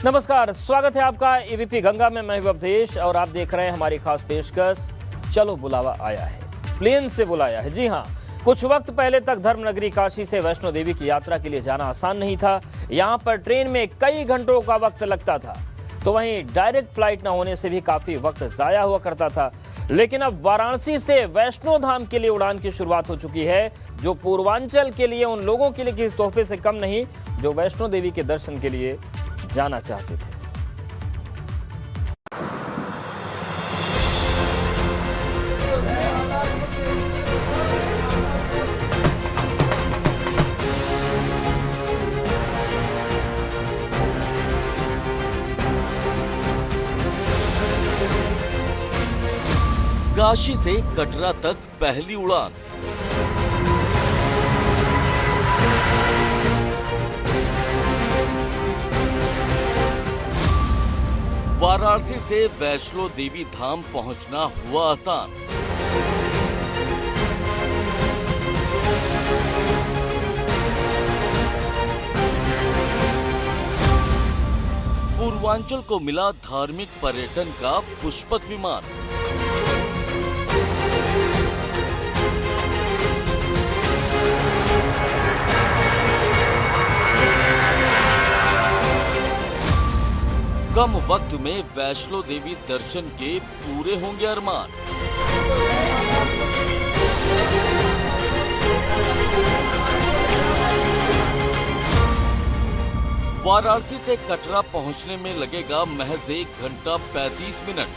नमस्कार, स्वागत है आपका एबीपी गंगा में। मैं अवधेश और आप देख रहे हैं हमारी खास पेशकश चलो बुलावा आया है। प्लेन से बुलाया है। जी हां, कुछ वक्त पहले तक धर्मनगरी काशी से वैष्णो देवी की यात्रा के लिए जाना आसान नहीं था। यहां पर ट्रेन में कई घंटों का वक्त लगता था, तो वहीं डायरेक्ट फ्लाइट न होने से भी काफी वक्त जाया हुआ करता था। लेकिन अब वाराणसी से वैष्णो धाम के लिए उड़ान की शुरुआत हो चुकी है, जो पूर्वांचल के लिए उन लोगों के लिए किसी तोहफे से कम नहीं जो वैष्णो देवी के दर्शन के लिए जाना चाहते थे। काशी से कटरा तक पहली उड़ान। वाराणसी से वैष्णो देवी धाम पहुंचना हुआ आसान। पूर्वांचल को मिला धार्मिक पर्यटन का पुष्पक विमान। कम वक्त में वैष्णो देवी दर्शन के पूरे होंगे अरमान। वाराणसी से कटरा पहुंचने में लगेगा महज 1 घंटा 35 मिनट।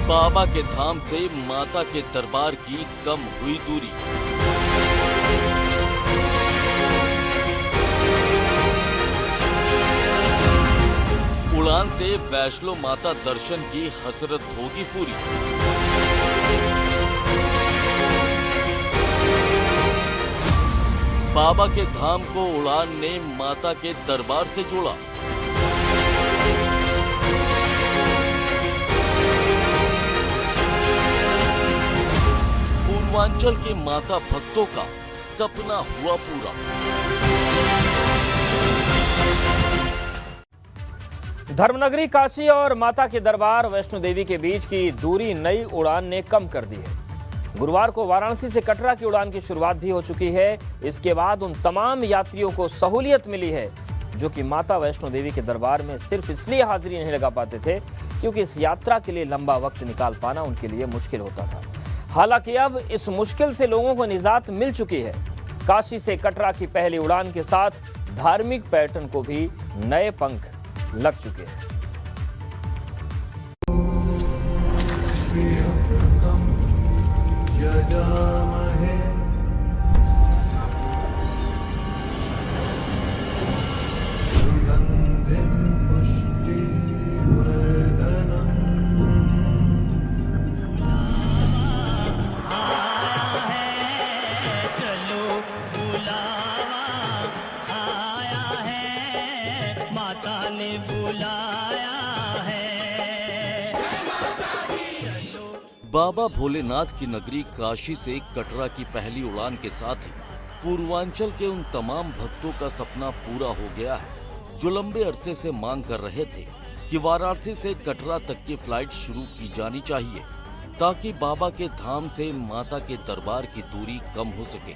बाबा के धाम से माता के दरबार की कम हुई दूरी। उड़ान से वैष्णो माता दर्शन की हसरत होगी पूरी। बाबा के धाम को उड़ान ने माता के दरबार से जोड़ा। पूर्वांचल के माता भक्तों का सपना हुआ पूरा। धर्मनगरी काशी और माता के दरबार वैष्णो देवी के बीच की दूरी नई उड़ान ने कम कर दी है। गुरुवार को वाराणसी से कटरा की उड़ान की शुरुआत भी हो चुकी है। इसके बाद उन तमाम यात्रियों को सहूलियत मिली है जो कि माता वैष्णो देवी के दरबार में सिर्फ इसलिए हाजिरी नहीं लगा पाते थे क्योंकि इस यात्रा के लिए लंबा वक्त निकाल पाना उनके लिए मुश्किल होता था। हालांकि अब इस मुश्किल से लोगों को निजात मिल चुकी है। काशी से कटरा की पहली उड़ान के साथ धार्मिक पर्यटन को भी नए पंख लग चुके हैं। बाबा भोलेनाथ की नगरी काशी से कटरा की पहली उड़ान के साथ ही पूर्वांचल के उन तमाम भक्तों का सपना पूरा हो गया है जो लंबे अरसे से मांग कर रहे थे कि वाराणसी से कटरा तक की फ्लाइट शुरू की जानी चाहिए ताकि बाबा के धाम से माता के दरबार की दूरी कम हो सके।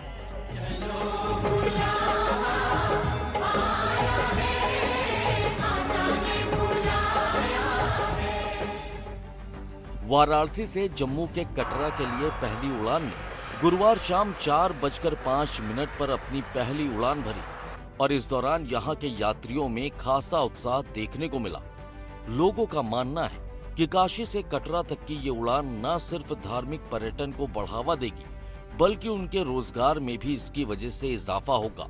वाराणसी से जम्मू के कटरा के लिए पहली उड़ान ने गुरुवार शाम 4:05 पर अपनी पहली उड़ान भरी और इस दौरान यहां के यात्रियों में खासा उत्साह देखने को मिला। लोगों का मानना है कि काशी से कटरा तक की ये उड़ान न सिर्फ धार्मिक पर्यटन को बढ़ावा देगी बल्कि उनके रोजगार में भी इसकी वजह से इजाफा होगा।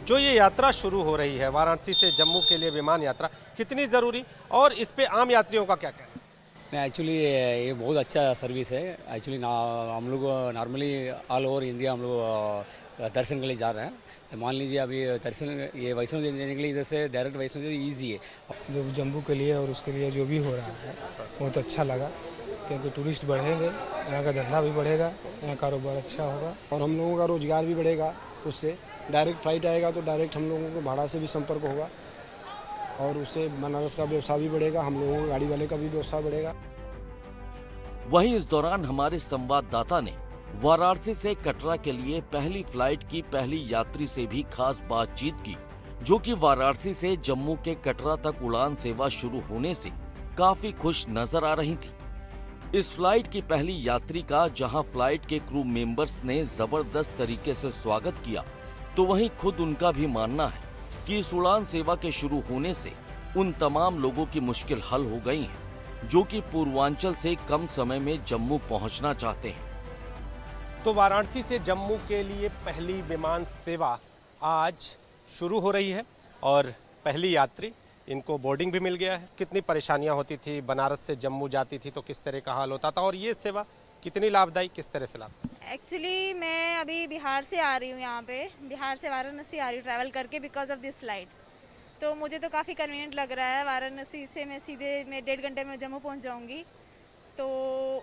जो ये यात्रा शुरू हो रही है वाराणसी से जम्मू के लिए विमान यात्रा कितनी ज़रूरी और इस पे आम यात्रियों का क्या कहना है? एक्चुअली ये बहुत अच्छा सर्विस है। एक्चुअली हम लोग नॉर्मली ऑल ओवर इंडिया हम लोग दर्शन के लिए जा रहे हैं। मान लीजिए अभी दर्शन ये वैष्णो देवी जाने के लिए इधर से डायरेक्ट वैष्णो देवी ईजी है। जो जम्मू के लिए और उसके लिए जो भी हो रहा है बहुत अच्छा लगा क्योंकि टूरिस्ट बढ़ेंगे, यहाँ का धंधा भी बढ़ेगा, यहाँ कारोबार अच्छा होगा और हम लोगों का रोजगार भी बढ़ेगा। उससे डायरेक्ट फ्लाइट आएगा तो डायरेक्ट हम लोगों को भाड़ा से भी संपर्क होगा और उससे बनारस का व्यवसाय भी बढ़ेगा, हम लोगों को गाड़ी वाले का भी व्यवसाय बढ़ेगा। वहीं इस दौरान हमारे संवाददाता ने वाराणसी से कटरा के लिए पहली फ्लाइट की पहली यात्री से भी खास बातचीत की, जो कि वाराणसी से जम्मू के कटरा तक उड़ान सेवा शुरू होने से काफी खुश नजर आ रही थी। इस फ्लाइट की पहली यात्री का जहां फ्लाइट के क्रू मेंबर्स ने जबरदस्त तरीके से स्वागत किया, तो वहीं खुद उनका भी मानना है कि इस उड़ान सेवा के शुरू होने से उन तमाम लोगों की मुश्किल हल हो गई है जो कि पूर्वांचल से कम समय में जम्मू पहुंचना चाहते हैं। तो वाराणसी से जम्मू के लिए पहली विमान सेवा आज शुरू हो रही है और पहली यात्री इनको बोर्डिंग भी मिल गया है। कितनी परेशानियां होती थी, बनारस से जम्मू जाती थी तो किस तरह का हाल होता था और ये सेवा कितनी लाभदायी, किस तरह से लाभदायी? एक्चुअली मैं अभी बिहार से आ रही हूँ, यहाँ पे बिहार से वाराणसी आ रही हूँ ट्रैवल करके बिकॉज ऑफ दिस फ्लाइट। तो मुझे तो काफ़ी कन्वीनियंट लग रहा है। वाराणसी से मैं सीधे 1.5 घंटे में जम्मू पहुँच जाऊँगी। तो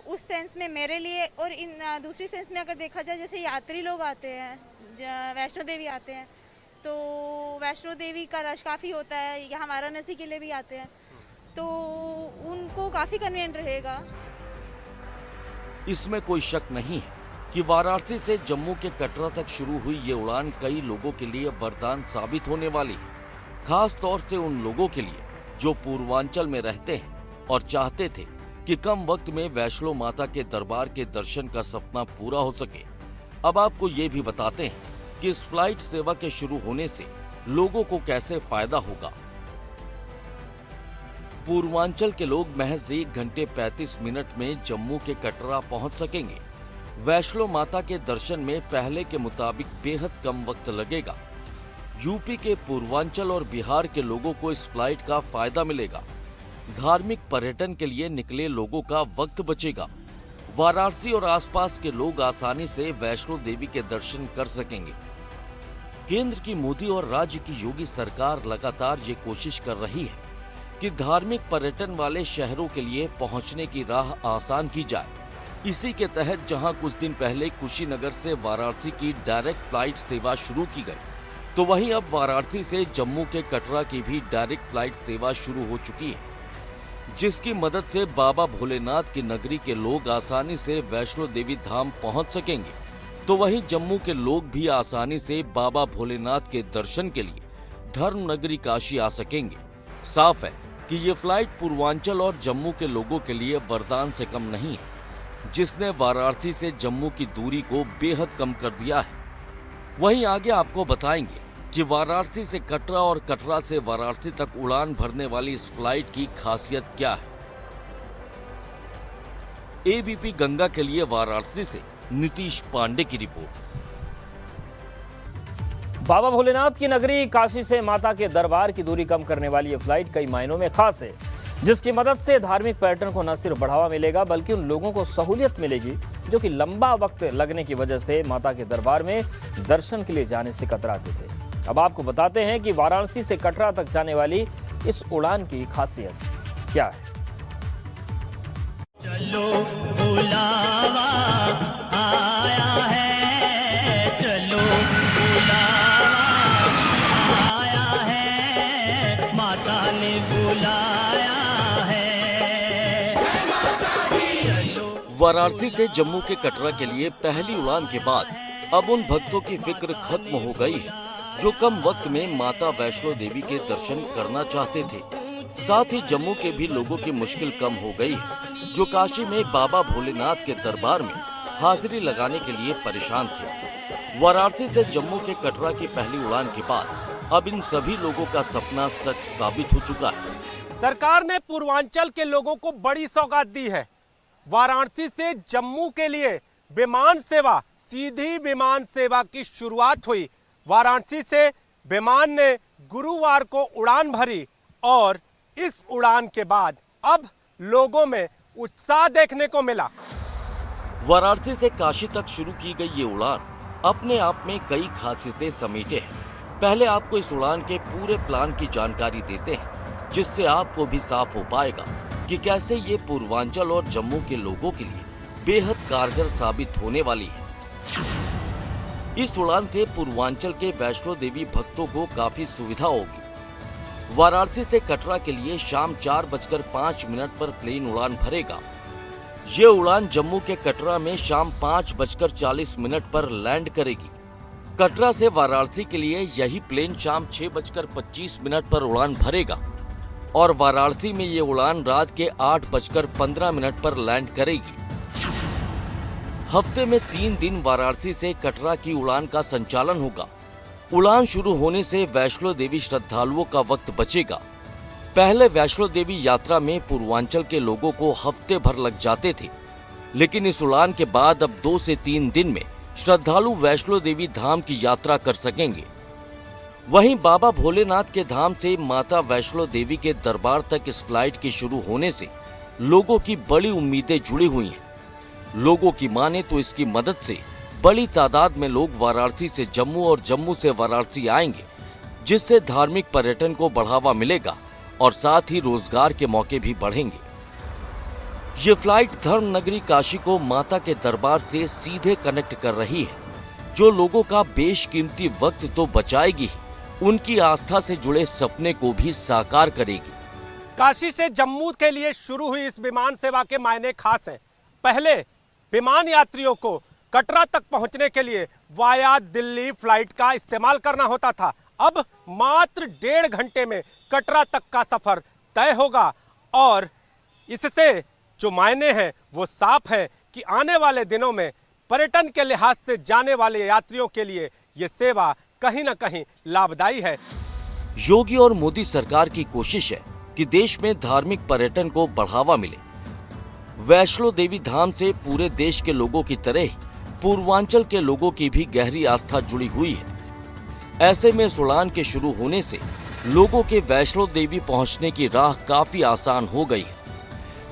उस सेंस में मेरे लिए और इन दूसरी सेंस में अगर देखा जाए, जैसे यात्री लोग आते हैं, वैष्णो देवी आते हैं, तो वैष्णो देवी का रश काफ़ी होता है, यहाँ वाराणसी के लिए भी आते हैं, तो उनको काफ़ी कन्वीनियंट रहेगा। इसमें कोई शक नहीं है कि वाराणसी से जम्मू के कटरा तक शुरू हुई ये उड़ान कई लोगों के लिए वरदान साबित होने वाली है, खास तौर से उन लोगों के लिए जो पूर्वांचल में रहते हैं और चाहते थे कि कम वक्त में वैष्णो माता के दरबार के दर्शन का सपना पूरा हो सके। अब आपको ये भी बताते हैं कि इस फ्लाइट सेवा के शुरू होने से लोगों को कैसे फायदा होगा। पूर्वांचल के लोग महज 1 घंटे 35 मिनट में जम्मू के कटरा पहुंच सकेंगे। वैष्णो माता के दर्शन में पहले के मुताबिक बेहद कम वक्त लगेगा। यूपी के पूर्वांचल और बिहार के लोगों को इस फ्लाइट का फायदा मिलेगा। धार्मिक पर्यटन के लिए निकले लोगों का वक्त बचेगा। वाराणसी और आसपास के लोग आसानी से वैष्णो देवी के दर्शन कर सकेंगे। केंद्र की मोदी और राज्य की योगी सरकार लगातार ये कोशिश कर रही है कि धार्मिक पर्यटन वाले शहरों के लिए पहुंचने की राह आसान की जाए। इसी के तहत जहां कुछ दिन पहले कुशीनगर से वाराणसी की डायरेक्ट फ्लाइट सेवा शुरू की गई, तो वहीं अब वाराणसी से जम्मू के कटरा की भी डायरेक्ट फ्लाइट सेवा शुरू हो चुकी है, जिसकी मदद से बाबा भोलेनाथ की नगरी के लोग आसानी से वैष्णो देवी धाम पहुंच सकेंगे। तो वहीं जम्मू के लोग भी आसानी से बाबा भोलेनाथ के दर्शन के लिए धर्म नगरी काशी आ सकेंगे। साफ है कि ये फ्लाइट पूर्वांचल और जम्मू के लोगों के लिए वरदान से कम नहीं है, जिसने वाराणसी से जम्मू की दूरी को बेहद कम कर दिया है। वहीं आगे आपको बताएंगे कि वाराणसी से कटरा और कटरा से वाराणसी तक उड़ान भरने वाली इस फ्लाइट की खासियत क्या है। एबीपी गंगा के लिए वाराणसी से नीतीश पांडे की रिपोर्ट। बाबा भोलेनाथ की नगरी काशी से माता के दरबार की दूरी कम करने वाली ये फ्लाइट कई मायनों में खास है, जिसकी मदद से धार्मिक पर्यटन को न सिर्फ बढ़ावा मिलेगा बल्कि उन लोगों को सहूलियत मिलेगी जो कि लंबा वक्त लगने की वजह से माता के दरबार में दर्शन के लिए जाने से कतराते थे। अब आपको बताते हैं कि वाराणसी से कटरा तक जाने वाली इस उड़ान की खासियत क्या है। चलो बुलावा आया है, चलो बुलावा आया है, माता ने बुलाया है। वाराणसी से जम्मू के कटरा के लिए पहली उड़ान के बाद अब उन भक्तों की फिक्र खत्म हो गई है जो कम वक्त में माता वैष्णो देवी के दर्शन करना चाहते थे। साथ ही जम्मू के भी लोगों की मुश्किल कम हो गई है जो काशी में बाबा भोलेनाथ के दरबार में हाजिरी लगाने के लिए परेशान थे। वाराणसी से जम्मू के कटरा की पहली उड़ान के बाद अब इन सभी लोगों का सपना सच साबित हो चुका है। सरकार ने पूर्वांचल के लोगों को बड़ी सौगात दी है। वाराणसी से जम्मू के लिए विमान सेवा, सीधी विमान सेवा की शुरुआत हुई। वाराणसी से विमान ने गुरुवार को उड़ान भरी और इस उड़ान के बाद अब लोगों में उत्साह देखने को मिला। वाराणसी से काशी तक शुरू की गई ये उड़ान अपने आप में कई खासियतें समेटे हैं। पहले आपको इस उड़ान के पूरे प्लान की जानकारी देते हैं, जिससे आपको भी साफ हो पाएगा कि कैसे ये पूर्वांचल और जम्मू के लोगों के लिए बेहद कारगर साबित होने वाली है। इस उड़ान से पूर्वांचल के वैष्णो देवी भक्तों को काफी सुविधा होगी। वाराणसी से कटरा के लिए शाम 4:05 पर प्लेन उड़ान भरेगा। ये उड़ान जम्मू के कटरा में शाम 5:40 पर लैंड करेगी। कटरा से वाराणसी के लिए यही प्लेन शाम 6:25 पर उड़ान भरेगा और वाराणसी में ये उड़ान रात के 8:15 पर लैंड करेगी। हफ्ते में 3 दिन वाराणसी से कटरा की उड़ान का संचालन होगा। उड़ान शुरू होने से वैष्णो देवी श्रद्धालुओं का वक्त बचेगा। पहले वैष्णो देवी यात्रा में पूर्वांचल के लोगों को हफ्ते भर लग जाते थे, लेकिन इस उड़ान के बाद अब 2 से 3 दिन में श्रद्धालु वैष्णो देवी धाम की यात्रा कर सकेंगे। वहीं बाबा भोलेनाथ के धाम से माता वैष्णो देवी के दरबार तक इस फ्लाइट के शुरू होने से लोगों की बड़ी उम्मीदें जुड़ी हुई हैं। लोगों की माने तो इसकी मदद से बड़ी तादाद में लोग वाराणसी से जम्मू और जम्मू से वाराणसी आएंगे, जिससे धार्मिक पर्यटन को बढ़ावा मिलेगा और साथ ही रोजगार के मौके भी बढ़ेंगे। ये फ्लाइट धर्म नगरी काशी को माता के दरबार से सीधे कनेक्ट कर रही है, जो लोगों का बेशकीमती वक्त तो बचाएगी, उनकी आस्था से जुड़े सपने को भी साकार करेगी। काशी से जम्मू के लिए शुरू हुई इस विमान सेवा के मायने खास हैं। पहले विमान यात्रियों को कटरा तक पहुंचने के लिए वाया दिल्ली फ्लाइट का इस्तेमाल करना होता था। अब मात्र 1.5 घंटे में कटरा तक का सफर तय होगा और इससे जो मायने हैं वो साफ है कि आने वाले दिनों में पर्यटन के लिहाज से जाने वाले यात्रियों के लिए ये सेवा कहीं न कहीं लाभदायी है। योगी और मोदी सरकार की कोशिश है कि देश में धार्मिक पर्यटन को बढ़ावा मिले। वैष्णो देवी धाम से पूरे देश के लोगों की तरह ही पूर्वांचल के लोगों की भी गहरी आस्था जुड़ी हुई है। ऐसे में इस उड़ान के शुरू होने से लोगों के वैष्णो देवी पहुंचने की राह काफी आसान हो गई है।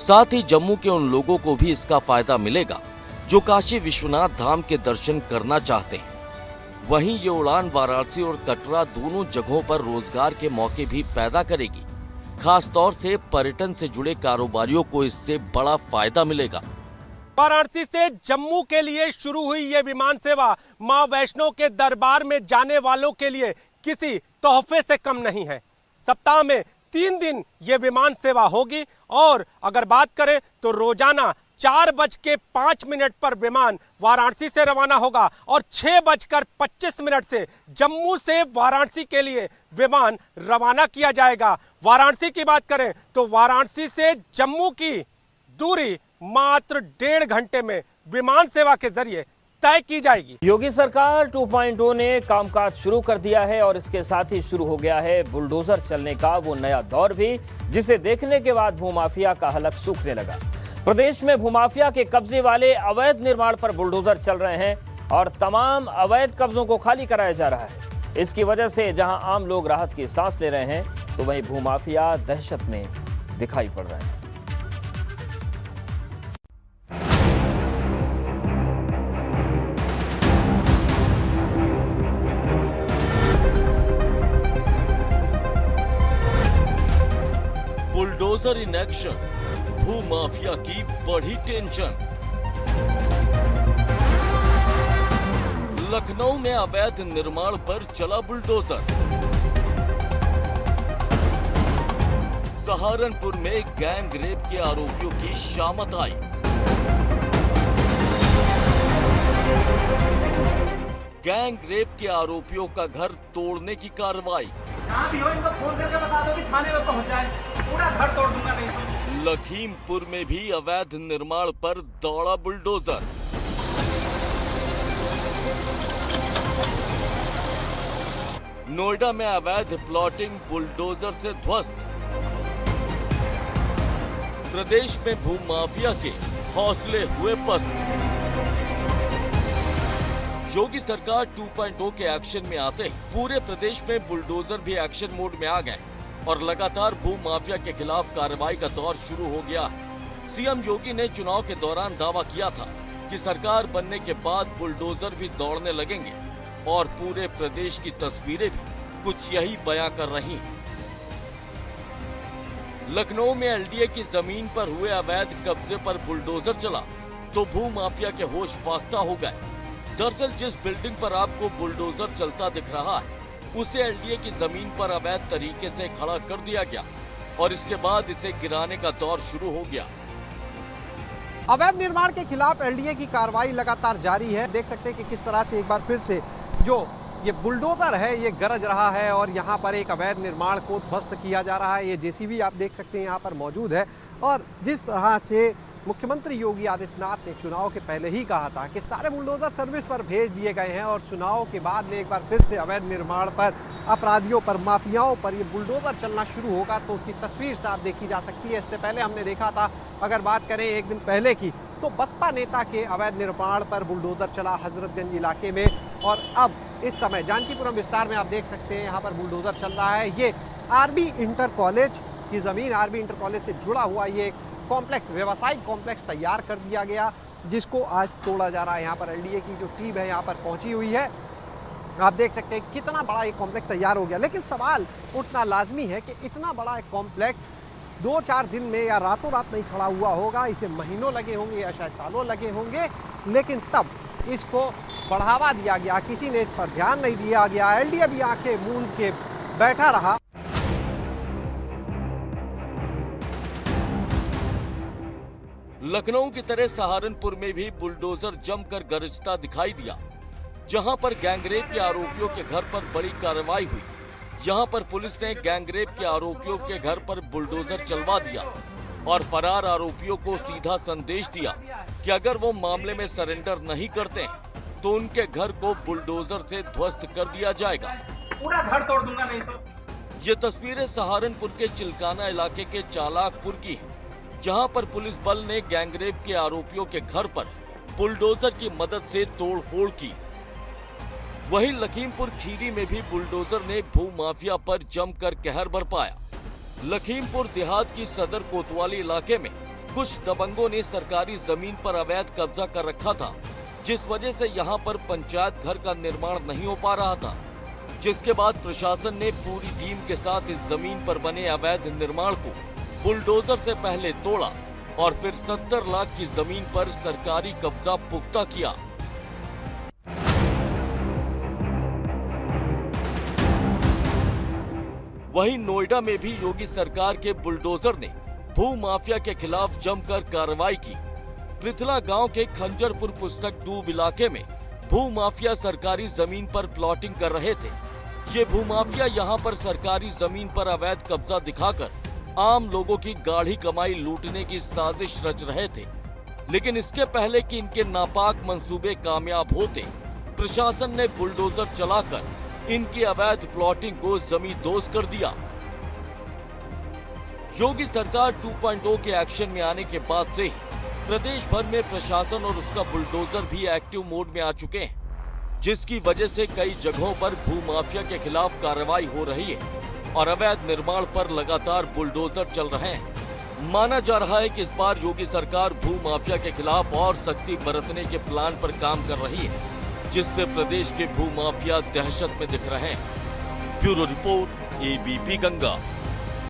साथ ही जम्मू के उन लोगों को भी इसका फायदा मिलेगा जो काशी विश्वनाथ धाम के दर्शन करना चाहते हैं। वहीं ये उड़ान वाराणसी और कटरा दोनों जगहों पर रोजगार के मौके भी पैदा करेगी। खास तौर से पर्यटन से जुड़े कारोबारियों को इससे बड़ा फायदा मिलेगा। वाराणसी से जम्मू के लिए शुरू हुई ये विमान सेवा मां वैष्णो के दरबार में जाने वालों के लिए किसी तोहफे से कम नहीं है। सप्ताह में 3 दिन ये विमान सेवा होगी और अगर बात करें तो रोजाना 4:05 पर विमान वाराणसी से रवाना होगा और 6:25 से जम्मू से वाराणसी के लिए विमान रवाना किया जाएगा। वाराणसी की बात करें तो वाराणसी से जम्मू की दूरी मात्र 1.5 घंटे में विमान सेवा के जरिए तय की जाएगी। योगी सरकार 2.0 ने कामकाज शुरू कर दिया है और इसके साथ ही शुरू हो गया है बुलडोजर चलने का वो नया दौर भी, जिसे देखने के बाद भूमाफिया का हलक सूखने लगा। प्रदेश में भूमाफिया के कब्जे वाले अवैध निर्माण पर बुलडोजर चल रहे हैं और तमाम अवैध कब्जों को खाली कराया जा रहा है। इसकी वजह से जहां आम लोग राहत की सांस ले रहे हैं तो वहीं भूमाफिया दहशत में दिखाई पड़ रहे हैं। बुलडोजर इन एक्शन, भूमाफिया की बढ़ी टेंशन। लखनऊ में अवैध निर्माण पर चला बुलडोजर। सहारनपुर में गैंग रेप के आरोपियों की शामत आई। गैंग रेप के आरोपियों का घर तोड़ने की कार्रवाई। इनको फोन करके बता दो कि थाने में पहुंच जाए, पूरा घर तोड़ दूंगा नहीं तो। लखीमपुर में भी अवैध निर्माण पर दौड़ा बुलडोजर। नोएडा में अवैध प्लॉटिंग बुलडोजर से ध्वस्त। प्रदेश में भूमाफिया के हौसले हुए पस्त। योगी सरकार 2.0 के एक्शन में आते ही पूरे प्रदेश में बुलडोजर भी एक्शन मोड में आ गए और लगातार भूमाफिया के खिलाफ कार्रवाई का दौर शुरू हो गया। सीएम योगी ने चुनाव के दौरान दावा किया था कि सरकार बनने के बाद बुलडोजर भी दौड़ने लगेंगे और पूरे प्रदेश की तस्वीरें भी कुछ यही बयां कर रही हैं। लखनऊ में एलडीए की जमीन पर हुए अवैध कब्जे पर बुलडोजर चला तो भू माफिया के होश फाख्ता हो गए। दरअसल जिस बिल्डिंग पर आपको बुलडोजर चलता दिख रहा है उसे एलडीए की जमीन पर अवैध तरीके से खड़ा कर दिया गया और इसके बाद इसे गिराने का दौर शुरू हो गया। अवैध निर्माण के खिलाफ एलडीए की कार्रवाई लगातार जारी है। देख सकते हैं कि किस तरह से एक बार फिर से जो ये बुलडोजर है ये गरज रहा है और यहाँ पर एक अवैध निर्माण को ध्वस्त किया जा रहा है। ये जेसीबी आप देख सकते हैं यहाँ पर मौजूद है और जिस तरह से मुख्यमंत्री योगी आदित्यनाथ ने चुनाव के पहले ही कहा था कि सारे बुलडोजर सर्विस पर भेज दिए गए हैं और चुनाव के बाद में एक बार फिर से अवैध निर्माण पर, अपराधियों पर, माफियाओं पर ये बुलडोजर चलना शुरू होगा तो उसकी तस्वीर साफ देखी जा सकती है। इससे पहले हमने देखा था, अगर बात करें एक दिन पहले की, तो बसपा नेता के अवैध निर्माण पर बुलडोजर चला हजरतगंज इलाके में और अब इस समय जानकीपुरम विस्तार में आप देख सकते हैं यहाँ पर बुलडोजर चल रहा है। ये आरबी इंटर कॉलेज की ज़मीन, आरबी इंटर कॉलेज से जुड़ा हुआ ये एक कॉम्प्लेक्स, व्यवसायिक कॉम्प्लेक्स तैयार कर दिया गया जिसको आज तोड़ा जा रहा है। यहाँ पर एलडीए की जो टीम है यहाँ पर पहुँची हुई है। आप देख सकते हैं कितना बड़ा एक कॉम्प्लेक्स तैयार हो गया। लेकिन सवाल उठना लाजमी है कि इतना बड़ा एक कॉम्प्लेक्स 2-4 दिन में या रातों रात नहीं खड़ा हुआ होगा, इसे महीनों लगे होंगे या शायद सालों लगे होंगे, लेकिन तब इसको बढ़ावा दिया गया, किसी ने इस पर ध्यान नहीं दिया गया। एलडीए भी आंखें मूंद के बैठा रहा। लखनऊ की तरह सहारनपुर में भी बुलडोजर जमकर गरजता दिखाई दिया, जहां पर गैंगरेप के आरोपियों के घर पर बड़ी कार्रवाई हुई। यहां पर पुलिस ने गैंगरेप के आरोपियों के घर पर बुलडोजर चलवा दिया और फरार आरोपियों को सीधा संदेश दिया कि अगर वो मामले में सरेंडर नहीं करते हैं तो उनके घर को बुलडोजर से ध्वस्त कर दिया जाएगा, पूरा घर तोड़ दूंगा नहीं तो। ये तस्वीरें सहारनपुर के चिलकाना इलाके के चालाकपुर की हैं, जहां पर पुलिस बल ने गैंगरेप के आरोपियों के घर पर बुलडोजर की मदद से तोड़फोड़ की। वहीं लखीमपुर खीरी में भी बुलडोजर ने भू माफिया पर जमकर कहर बरपाया। लखीमपुर देहात की सदर कोतवाली इलाके में कुछ दबंगों ने सरकारी जमीन पर अवैध कब्जा कर रखा था, जिस वजह से यहां पर पंचायत घर का निर्माण नहीं हो पा रहा था, जिसके बाद प्रशासन ने पूरी टीम के साथ इस जमीन पर बने अवैध निर्माण को बुलडोजर से पहले तोड़ा और फिर 70 लाख की जमीन पर सरकारी कब्जा पुख्ता किया। वहीं नोएडा में भी योगी सरकार के बुलडोजर ने भू माफिया के खिलाफ जमकर कार्रवाई की। पृथला गांव के खंजरपुर पुस्तक डूब इलाके में भू माफिया सरकारी जमीन पर प्लॉटिंग कर रहे थे। ये भू माफिया यहां पर सरकारी जमीन पर अवैध कब्जा दिखाकर आम लोगों की गाढ़ी कमाई लूटने की साजिश रच रहे थे। लेकिन इसके पहले कि इनके नापाक मंसूबे कामयाब होते, प्रशासन ने बुलडोजर चलाकर इनकी अवैध प्लॉटिंग को जमींदोज कर दिया। योगी सरकार 2.0 के एक्शन में आने के बाद से ही प्रदेश भर में प्रशासन और उसका बुलडोजर भी एक्टिव मोड में आ चुके हैं, जिसकी वजह से कई जगहों पर भू माफिया के खिलाफ कार्रवाई हो रही है और अवैध निर्माण पर लगातार बुलडोजर चल रहे हैं। माना जा रहा है कि इस बार योगी सरकार भू माफिया के खिलाफ और सख्ती बरतने के प्लान पर काम कर रही है, जिससे प्रदेश के भू माफिया दहशत में दिख रहे हैं। Bureau report, ABP Ganga.